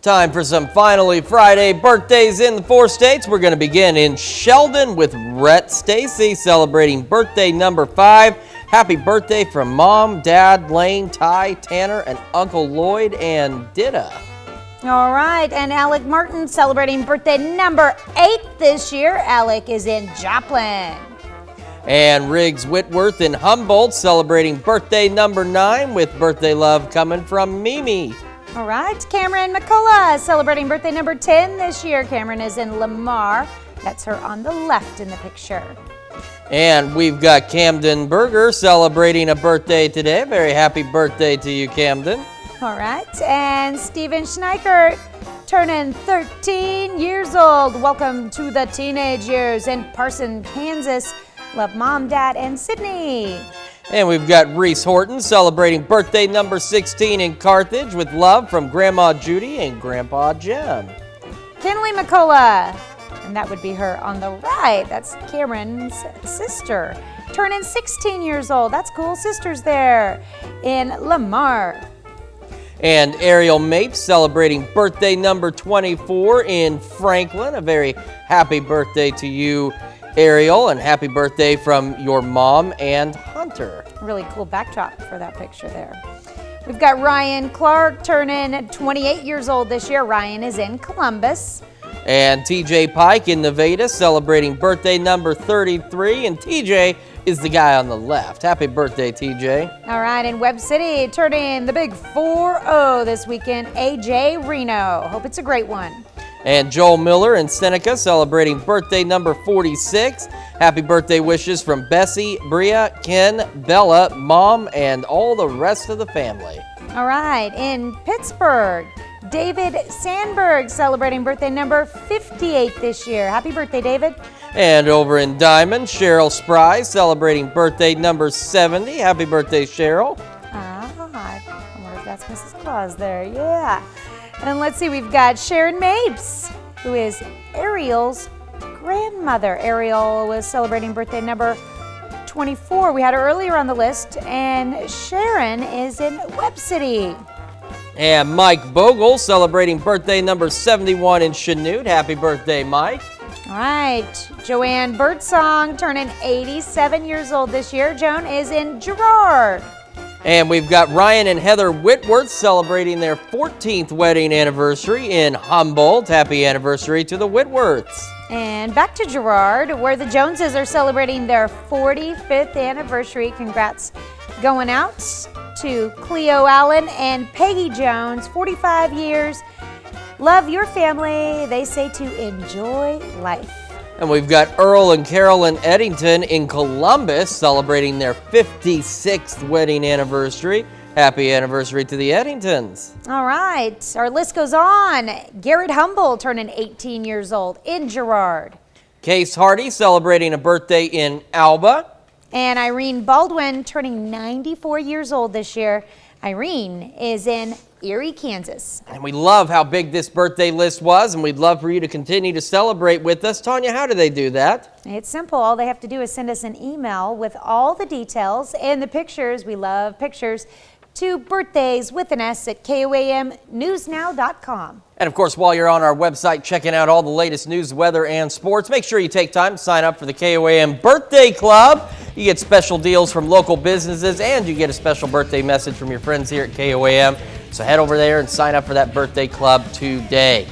Time for some Finally Friday birthdays in the 4 states. We're going to begin in Sheldon with Rhett Stacy celebrating birthday number 5. Happy birthday from Mom, Dad, Lane, Ty, Tanner, and Uncle Lloyd and Dida. All right, and Alec Martin celebrating birthday number 8 this year. Alec is in Joplin. And Riggs Whitworth in Humboldt celebrating birthday number 9 with birthday love coming from Mimi. All right, Cameron McCullough celebrating birthday number 10 this year. Cameron is in Lamar. That's her on the left in the picture. And we've got Camden Berger celebrating a birthday today. Very happy birthday to you, Camden. All right, and Steven Schneikert turning 13 years old. Welcome to the teenage years in Parson, Kansas. Love Mom, Dad, and Sydney. And we've got Reese Horton celebrating birthday number 16 in Carthage with love from Grandma Judy and Grandpa Jim. Kinley McCullough, and that would be her on the right. That's Cameron's sister, turning 16 years old. That's cool. Sister's there in Lamar. And Ariel Mapes celebrating birthday number 24 in Franklin. A very happy birthday to you, Ariel, and happy birthday from your mom and Hunter. Really cool backdrop for that picture there. We've got Ryan Clark turning 28 years old this year. Ryan is in Columbus. And TJ Pike in Nevada celebrating birthday number 33. And TJ is the guy on the left. Happy birthday, TJ. All right, in Webb City turning the big 4-0 this weekend, AJ Reno. Hope it's a great one. And Joel Miller in Seneca celebrating birthday number 46. Happy birthday wishes from Bessie, Bria, Ken, Bella, Mom, and all the rest of the family. All right, in Pittsburgh, David Sandberg celebrating birthday number 58 this year. Happy birthday, David. And over in Diamond, Cheryl Spry celebrating birthday number 70. Happy birthday, Cheryl. I wonder if that's Mrs. Claus there. Yeah. And let's see, we've got Sharon Mapes, who is Ariel's grandmother. Ariel was celebrating birthday number 24. We had her earlier on the list, and Sharon is in Webb City. And Mike Bogle celebrating birthday number 71 in Chanute. Happy birthday, Mike. All right, Joanne Birdsong turning 87 years old this year. Joan is in Girard. And we've got Ryan and Heather Whitworth celebrating their 14th wedding anniversary in Humboldt. Happy anniversary to the Whitworths. And back to Girard, where the Joneses are celebrating their 45th anniversary. Congrats going out to Cleo Allen and Peggy Jones, 45 years. Love your family. They say to enjoy life. And we've got Earl and Carolyn Eddington in Columbus celebrating their 56th wedding anniversary. Happy anniversary to the Eddingtons. All right, our list goes on. Garrett Humble turning 18 years old in Girard. Case Hardy celebrating a birthday in Alba. And Irene Baldwin turning 94 years old this year. Irene is in Erie, Kansas. And we love how big this birthday list was, and we'd love for you to continue to celebrate with us. Tanya, how do they do that? It's simple. All they have to do is send us an email with all the details and the pictures. We love pictures to birthdays with an S at KOAMnewsnow.com. And of course, while you're on our website checking out all the latest news, weather, and sports, make sure you take time to sign up for the KOAM Birthday Club. You get special deals from local businesses, and you get a special birthday message from your friends here at KOAM. So head over there and sign up for that birthday club today.